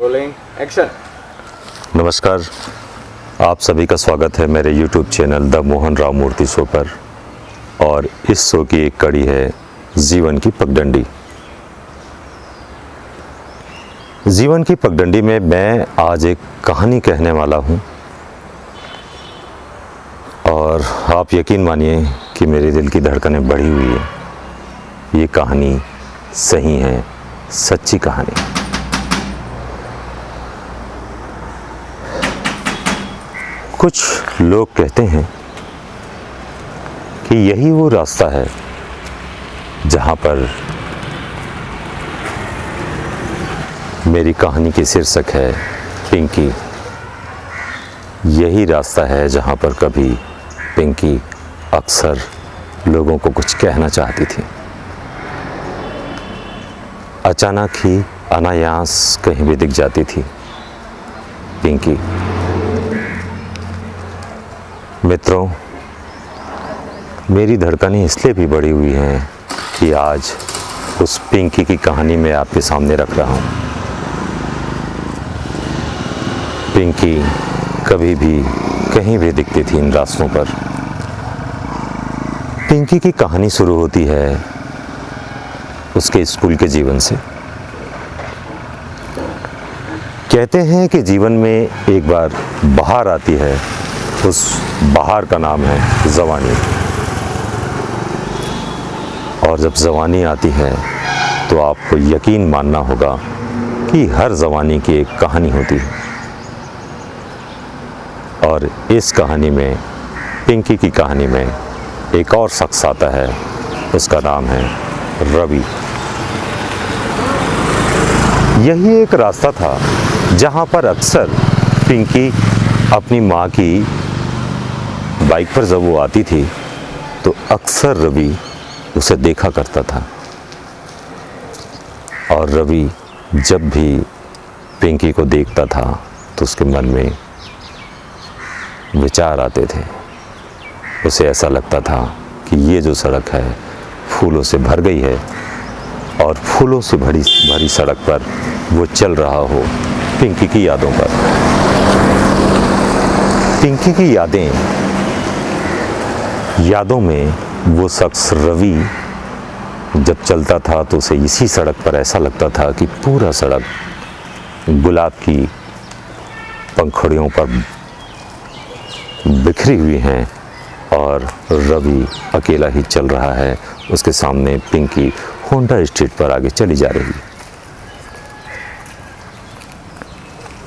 Rolling action. नमस्कार, आप सभी का स्वागत है मेरे YouTube channel the Mohan Rao Murthy show पर। और इस शो की एक कड़ी है जीवन की पगडंडी। जीवन की पगडंडी में मैं आज एक कहानी कहने वाला हूँ और आप यकीन मानिए कि मेरे दिल की धड़कनें बढ़ी हुई है। ये कहानी सही है, सच्ची कहानी। कुछ लोग कहते हैं कि यही वो रास्ता है जहाँ पर मेरी कहानी की शीर्षक है पिंकी। यही रास्ता है जहाँ पर कभी पिंकी अक्सर लोगों को कुछ कहना चाहती थी। अचानक ही अनायास कहीं भी दिख जाती थी पिंकी। मित्रों, मेरी धड़कनें इसलिए भी बढ़ी हुई हैं कि आज उस पिंकी की कहानी मैं आपके सामने रख रहा हूँ। पिंकी कभी भी कहीं भी दिखती थी इन रास्तों पर। पिंकी की कहानी शुरू होती है उसके स्कूल के जीवन से। कहते हैं कि जीवन में एक बार बहार आती है, उस बहार का नाम है जवानी। और जब जवानी आती है तो आपको यकीन मानना होगा कि हर जवानी की एक कहानी होती है। और इस कहानी में, पिंकी की कहानी में, एक और शख्स आता है। उसका नाम है रवि। यही एक रास्ता था जहाँ पर अक्सर पिंकी अपनी माँ की बाइक पर जब वो आती थी तो अक्सर रवि उसे देखा करता था। और रवि जब भी पिंकी को देखता था तो उसके मन में विचार आते थे। उसे ऐसा लगता था कि ये जो सड़क है फूलों से भर गई है और फूलों से भरी सड़क पर वो चल रहा हो पिंकी की यादों पर। पिंकी की यादों में वो शख्स रवि जब चलता था तो उसे इसी सड़क पर ऐसा लगता था कि पूरा सड़क गुलाब की पंखुड़ियों पर बिखरी हुई हैं और रवि अकेला ही चल रहा है। उसके सामने पिंकी होंडा स्ट्रीट पर आगे चली जा रही।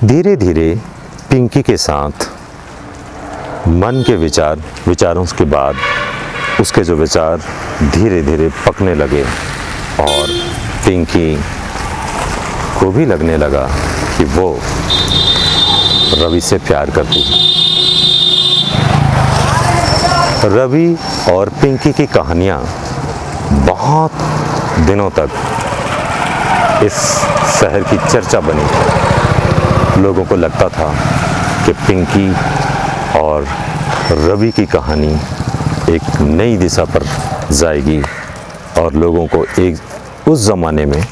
धीरे धीरे पिंकी के साथ मन के विचारों के बाद उसके जो विचार धीरे धीरे पकने लगे और पिंकी को भी लगने लगा कि वो रवि से प्यार करती है। रवि और पिंकी की कहानियाँ बहुत दिनों तक इस शहर की चर्चा बनी। लोगों को लगता था कि पिंकी और रवि की कहानी एक नई दिशा पर जाएगी। और लोगों को एक उस ज़माने में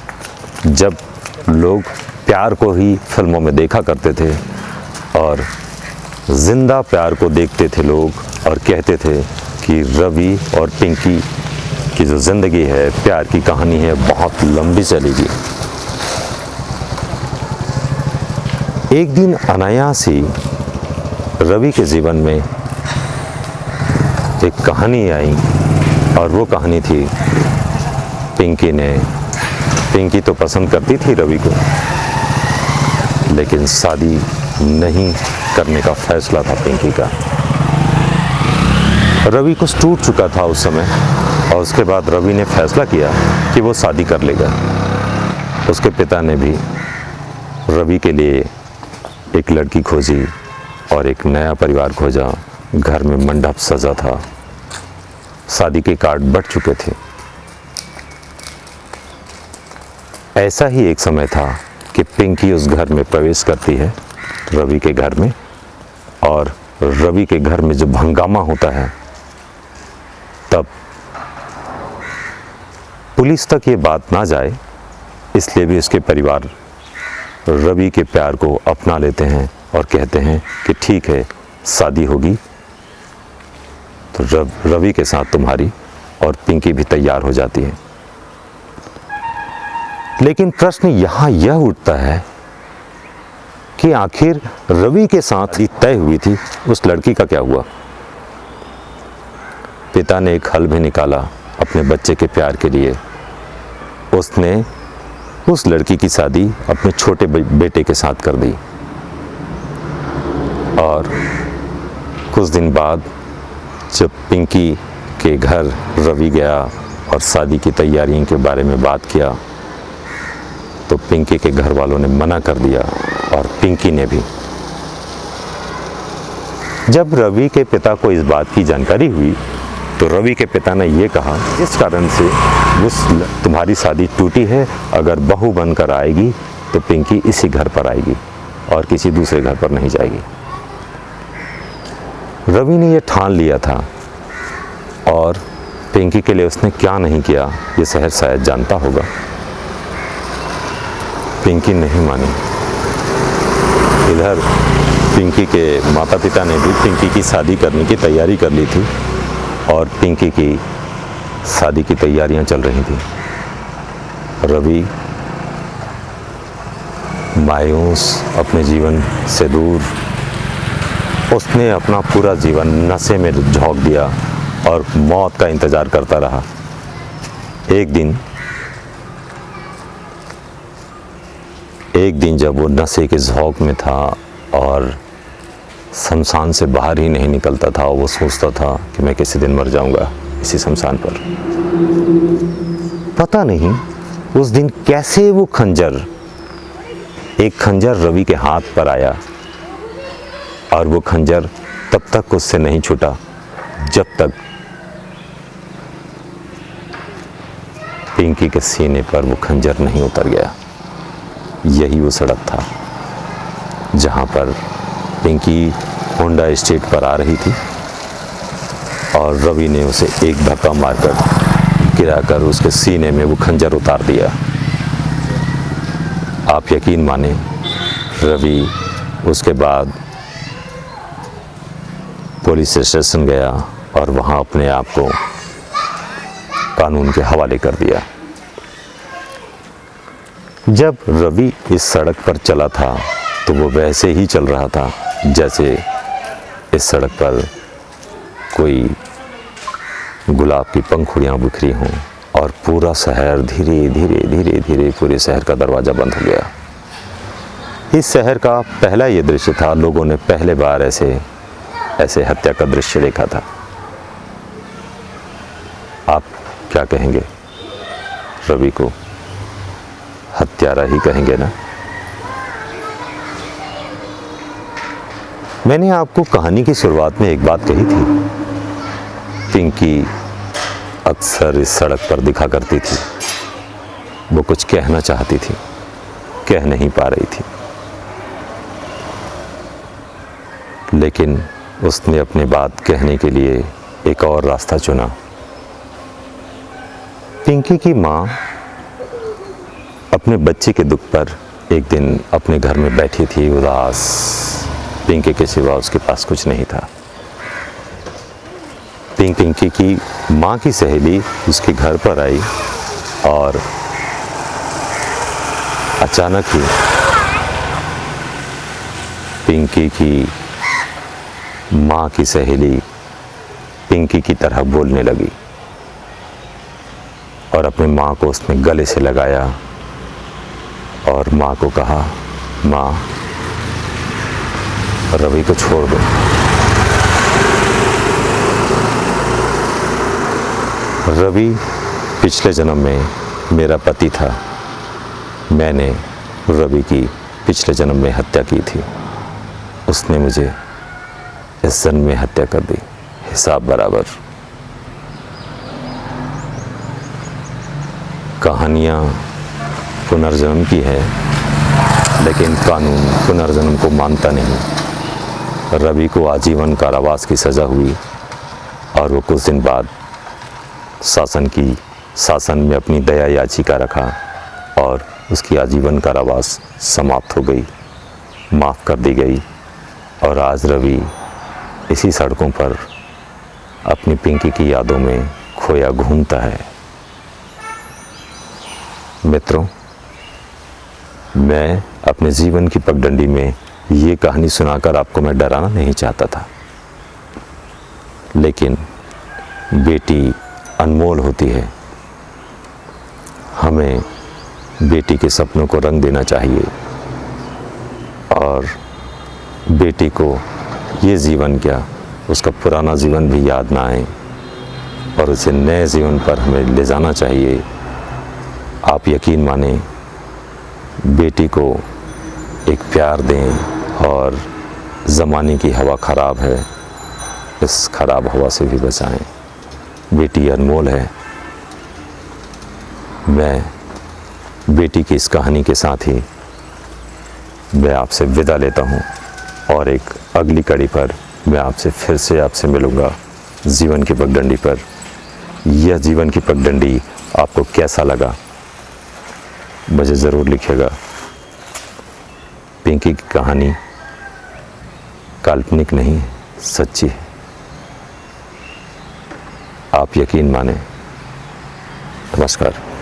जब लोग प्यार को ही फिल्मों में देखा करते थे और ज़िंदा प्यार को देखते थे लोग और कहते थे कि रवि और पिंकी की जो ज़िंदगी है, प्यार की कहानी है, बहुत लंबी चलेगी। एक दिन अनायास ही रवि के जीवन में एक कहानी आई और वो कहानी थी पिंकी तो पसंद करती थी रवि को, लेकिन शादी नहीं करने का फैसला था पिंकी का। रवि कुछ टूट चुका था उस समय और उसके बाद रवि ने फैसला किया कि वो शादी कर लेगा। उसके पिता ने भी रवि के लिए एक लड़की खोजी और एक नया परिवार खोजा। घर में मंडप सजा था, शादी के कार्ड बँट चुके थे। ऐसा ही एक समय था कि पिंकी उस घर में प्रवेश करती है, रवि के घर में। और रवि के घर में जब हंगामा होता है तब पुलिस तक ये बात ना जाए, इसलिए भी उसके परिवार रवि के प्यार को अपना लेते हैं और कहते हैं कि ठीक है, शादी होगी तो रवि के साथ तुम्हारी, और पिंकी भी तैयार हो जाती है। लेकिन प्रश्न यहाँ यह उठता है कि आखिर रवि के साथ ही तय हुई थी उस लड़की का क्या हुआ। पिता ने एक हल भी निकाला अपने बच्चे के प्यार के लिए। उसने उस लड़की की शादी अपने छोटे बेटे के साथ कर दी, और कुछ दिन बाद जब पिंकी के घर रवि गया और शादी की तैयारियों के बारे में बात किया तो पिंकी के घर वालों ने मना कर दिया, और पिंकी ने भी। जब रवि के पिता को इस बात की जानकारी हुई तो रवि के पिता ने ये कहा, जिस कारण से तुम्हारी शादी टूटी है, अगर बहू बनकर आएगी तो पिंकी इसी घर पर आएगी और किसी दूसरे घर पर नहीं जाएगी। रवि ने ये ठान लिया था, और पिंकी के लिए उसने क्या नहीं किया ये शहर शायद जानता होगा। पिंकी नहीं मानी। इधर पिंकी के माता पिता ने भी पिंकी की शादी करने की तैयारी कर ली थी, और पिंकी की शादी की तैयारियां चल रही थी। रवि मायूस, अपने जीवन से दूर, उसने अपना पूरा जीवन नशे में झोंक दिया और मौत का इंतज़ार करता रहा। एक दिन जब वो नशे के झोंक में था और शमशान से बाहर ही नहीं निकलता था, वो सोचता था कि मैं किसी दिन मर जाऊंगा इसी शमशान पर। पता नहीं उस दिन कैसे वो एक खंजर रवि के हाथ पर आया, और वो खंजर तब तक उससे नहीं छूटा जब तक पिंकी के सीने पर वो खंजर नहीं उतर गया। यही वो सड़क था जहाँ पर पिंकी होंडा स्ट्रीट पर आ रही थी, और रवि ने उसे एक धक्का मारकर गिराकर उसके सीने में वो खंजर उतार दिया। आप यकीन माने, रवि उसके बाद पुलिस स्टेशन गया और वहाँ अपने आप को कानून के हवाले कर दिया। जब रवि इस सड़क पर चला था तो वो वैसे ही चल रहा था जैसे इस सड़क पर कोई गुलाब की पंखुड़ियाँ बिखरी हों, और पूरा शहर धीरे धीरे पूरे शहर का दरवाज़ा बंद हो गया। इस शहर का पहला ये दृश्य था, लोगों ने पहले बार ऐसे हत्या का दृश्य देखा था। आप क्या कहेंगे? रवि को हत्यारा ही कहेंगे ना? मैंने आपको कहानी की शुरुआत में एक बात कही थी, पिंकी अक्सर इस सड़क पर दिखा करती थी। वो कुछ कहना चाहती थी, कह नहीं पा रही थी, लेकिन उसने अपनी बात कहने के लिए एक और रास्ता चुना। पिंकी की माँ अपने बच्चे के दुख पर एक दिन अपने घर में बैठी थी, उदास। पिंकी के सिवा उसके पास कुछ नहीं था। पिंकी की माँ की सहेली उसके घर पर आई, और अचानक ही पिंकी की माँ की सहेली पिंकी की तरह बोलने लगी, और अपनी माँ को उसने गले से लगाया और माँ को कहा, माँ रवि को छोड़ दो। रवि पिछले जन्म में मेरा पति था। मैंने रवि की पिछले जन्म में हत्या की थी। उसने मुझे इस जन्म में हत्या कर दी, हिसाब बराबर। कहानियाँ पुनर्जन्म की है, लेकिन कानून पुनर्जन्म को मानता नहीं। रवि को आजीवन कारावास की सज़ा हुई, और वो कुछ दिन बाद शासन में अपनी दया याचिका रखा और उसकी आजीवन कारावास समाप्त हो गई, माफ़ कर दी गई और आज रवि इसी सड़कों पर अपनी पिंकी की यादों में खोया घूमता है। मित्रों, मैं अपने जीवन की पगडंडी में ये कहानी सुनाकर आपको मैं डराना नहीं चाहता था, लेकिन बेटी अनमोल होती है। हमें बेटी के सपनों को रंग देना चाहिए और बेटी को ये जीवन क्या, उसका पुराना जीवन भी याद ना आए और उसे नए जीवन पर हमें ले जाना चाहिए। आप यकीन माने, बेटी को एक प्यार दें और ज़माने की हवा ख़राब है, इस ख़राब हवा से भी बचाएं। बेटी अनमोल है। मैं बेटी की इस कहानी के साथ ही मैं आपसे विदा लेता हूँ और एक अगली कड़ी पर मैं आपसे मिलूँगा जीवन की पगडंडी पर। यह जीवन की पगडंडी आपको कैसा लगा मुझे ज़रूर लिखिएगा। पिंकी की कहानी काल्पनिक नहीं, सच्ची है। आप यकीन माने। नमस्कार।